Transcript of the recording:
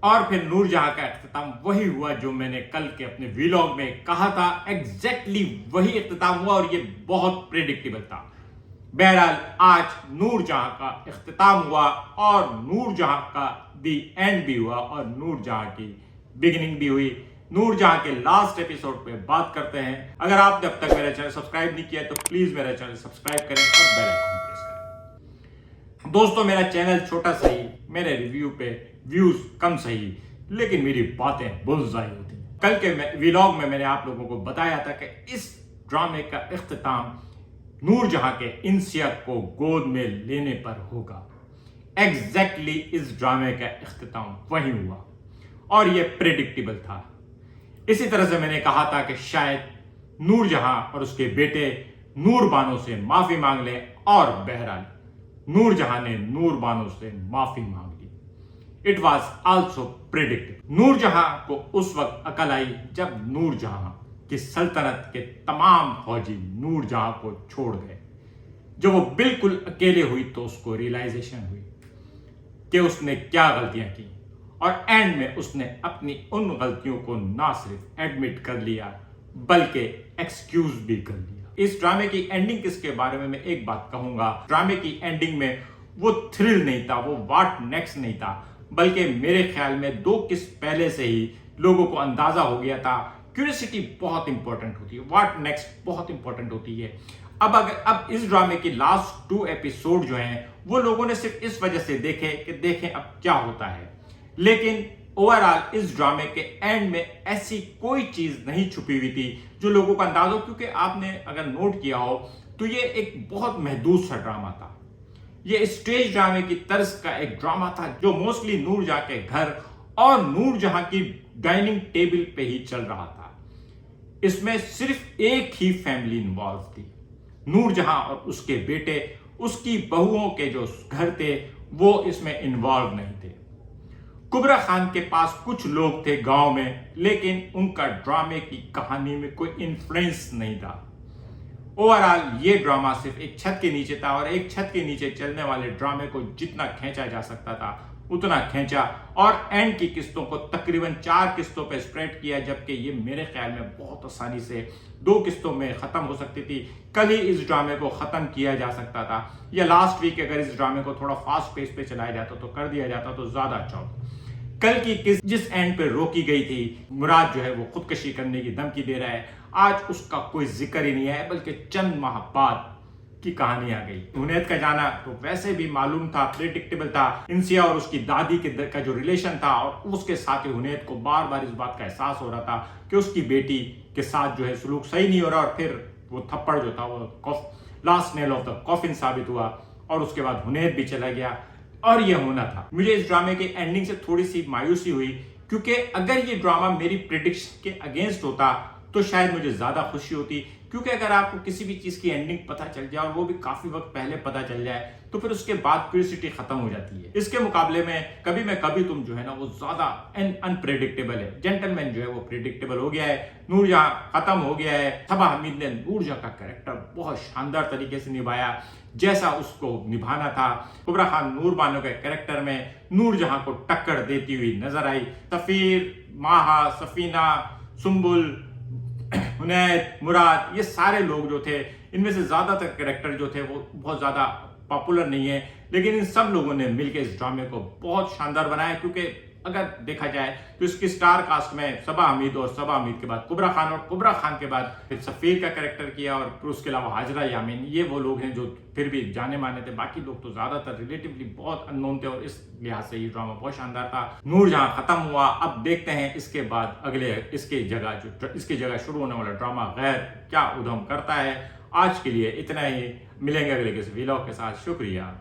और फिर नूरजहां का इख्तिताम वही हुआ जो मैंने कल के अपने व्लॉग में कहा था। एग्जैक्टली वही इख्तिताम हुआ और ये बहुत प्रेडिक्टेबल था। बहरहाल आज नूरजहां का इख्तिताम हुआ और नूरजहां का दी एंड भी हुआ और नूरजहां की बिगिनिंग भी हुई। नूरजहां के लास्ट एपिसोड पे बात करते हैं। अगर आपने अब तक मेरा चैनल सब्सक्राइब नहीं किया तो प्लीज मेरा चैनल सब्सक्राइब करें और बेल आइकन प्रेस करें। दोस्तों, मेरा चैनल छोटा सही, मेरे रिव्यू पे व्यूज कम सही, लेकिन मेरी बातें बुलसआई होती हैं। कल के व्लॉग में मैंने आप लोगों को बताया था कि इस ड्रामे का इख्तिताम नूरजहां के इंसिया को गोद में लेने पर होगा। एग्जैक्टली इस ड्रामे का इख्तिताम वही हुआ और यह प्रेडिक्टेबल था। इसी तरह से मैंने कहा था कि शायद नूरजहां और उसके बेटे नूरबानो से माफी मांग ले और बहरहाल नूरजहां ने नूरबानो से माफी मांग ली। It was also predicted. Nurjahan को उस वक्त अकल आई जब नूरजहां की सल्तनत के तमाम फौजी नूरजहां को छोड़ गए। जब वो बिल्कुल अकेले हुई तो उसको रियलाइजेशन हुई कि उसने क्या गलतियां की और एंड में उसने अपनी उन गलतियों को ना सिर्फ एडमिट कर लिया बल्कि एक्सक्यूज भी कर लिया। इस ड्रामे की एंडिंग किसके बारे में मैं एक बात कहूंगा। ड्रामे की एंडिंग में वो थ्रिल नहीं था, वो व्हाट नेक्स्ट नहीं था, बल्कि मेरे ख्याल में 2 किस्त पहले से ही लोगों को अंदाजा हो गया था। क्यूरियोसिटी बहुत इंपॉर्टेंट होती है, व्हाट नेक्स्ट बहुत इंपॉर्टेंट होती है। अब इस ड्रामे की लास्ट 2 एपिसोड जो हैं वो लोगों ने सिर्फ इस वजह से देखे कि देखें अब क्या होता है, लेकिन ओवरऑल इस ड्रामे के एंड में ऐसी कोई चीज नहीं छुपी हुई थी जो लोगों को अंदाजा हो। क्योंकि आपने अगर नोट किया हो तो ये एक बहुत महदूद सा ड्रामा था। ये स्टेज ड्रामे की तर्ज का एक ड्रामा था जो मोस्टली नूरजहां के घर और नूरजहां की डाइनिंग टेबल पे ही चल रहा था। इसमें सिर्फ एक ही फैमिली इन्वॉल्व थी, नूरजहां और उसके बेटे। उसकी बहुओं के जो घर थे वो इसमें इन्वॉल्व नहीं थे। कुबरा खान के पास कुछ लोग थे गांव में, लेकिन उनका ड्रामे की कहानी में कोई इन्फ्लुएंस नहीं था। ओवरऑल ये ड्रामा सिर्फ एक छत के नीचे था और एक छत के नीचे चलने वाले ड्रामे को जितना खींचा जा सकता था उतना खींचा और एंड की किस्तों को तकरीबन 4 किस्तों पे स्प्रेड किया, जबकि ये मेरे ख्याल में बहुत आसानी से 2 किस्तों में खत्म हो सकती थी। कल ही इस ड्रामे को खत्म किया जा सकता था या लास्ट वीक अगर इस ड्रामे को थोड़ा फास्ट पेस पे चलाया जाता तो कर दिया जाता तो ज्यादा अच्छा होता। कल की किस्त जिस एंड पे रोकी गई थी, मुराद जो है वो खुदकशी करने की धमकी दे रहा है, आज उसका कोई जिक्र ही नहीं है, बल्कि चंद माह बाद की कहानी आ गई। हुनैद का जाना तो वैसे भी मालूम था, प्रेडिक्टेबल था। इंसिया और उसकी दादी के का जो रिलेशन था और उसके साथ ही हुनैद को बार बार इस बात का एहसास हो रहा था कि उसकी बेटी के साथ जो है सलूक सही नहीं हो रहा और फिर वो थप्पड़ जो था वो last nail of the coffin साबित हुआ और उसके बाद हुनैद भी चला गया और ये होना था। मुझे इस ड्रामे के एंडिंग से थोड़ी सी मायूसी हुई क्योंकि अगर ये ड्रामा मेरी प्रेडिक्शन के अगेंस्ट होता तो शायद मुझे ज्यादा खुशी होती। क्योंकि अगर आपको किसी भी चीज की एंडिंग पता चल जाए और वो भी काफी वक्त पहले पता चल जाए तो फिर उसके बाद क्यूरियोसिटी खत्म हो जाती है। इसके मुकाबले में कभी तुम जो है ना वो ज्यादा अनप्रेडिक्टेबल है। जेंटलमैन जो है वो प्रेडिक्टेबल हो गया है, नूरजहां खत्म हो गया है। सबा हमीद ने नूरजहां का कैरेक्टर बहुत शानदार तरीके से निभाया जैसा उसको निभाना था। कुबरा खान नूरबानो के कैरेक्टर में नूरजहां को टक्कर देती हुई नजर आई। सफीर, माहा, सफीना, सुम्बुल, हुनैद, मुराद, ये सारे लोग जो थे इनमें से ज्यादातर कैरेक्टर जो थे वो बहुत ज्यादा पॉपुलर नहीं है, लेकिन इन सब लोगों ने मिलकर इस ड्रामे को बहुत शानदार बनाया। क्योंकि अगर देखा जाए तो इसकी स्टार कास्ट में सबा हमीद और सबा हमीद के बाद कुबरा खान और कुबरा खान के बाद फिर सफीर का कैरेक्टर किया और फिर उसके अलावा हाजरा यामीन, ये वो लोग हैं जो फिर भी जाने माने थे। बाकी लोग तो ज्यादातर रिलेटिवली बहुत अननोन थे और इस लिहाज से ये ड्रामा बहुत शानदार था। नूरजहां खत्म हुआ, अब देखते हैं इसके बाद अगले इसके जगह शुरू होने वाला ड्रामा गैर क्या उधम करता है। आज के लिए इतना ही, मिलेंगे अगले किसी व्लॉग के साथ। शुक्रिया।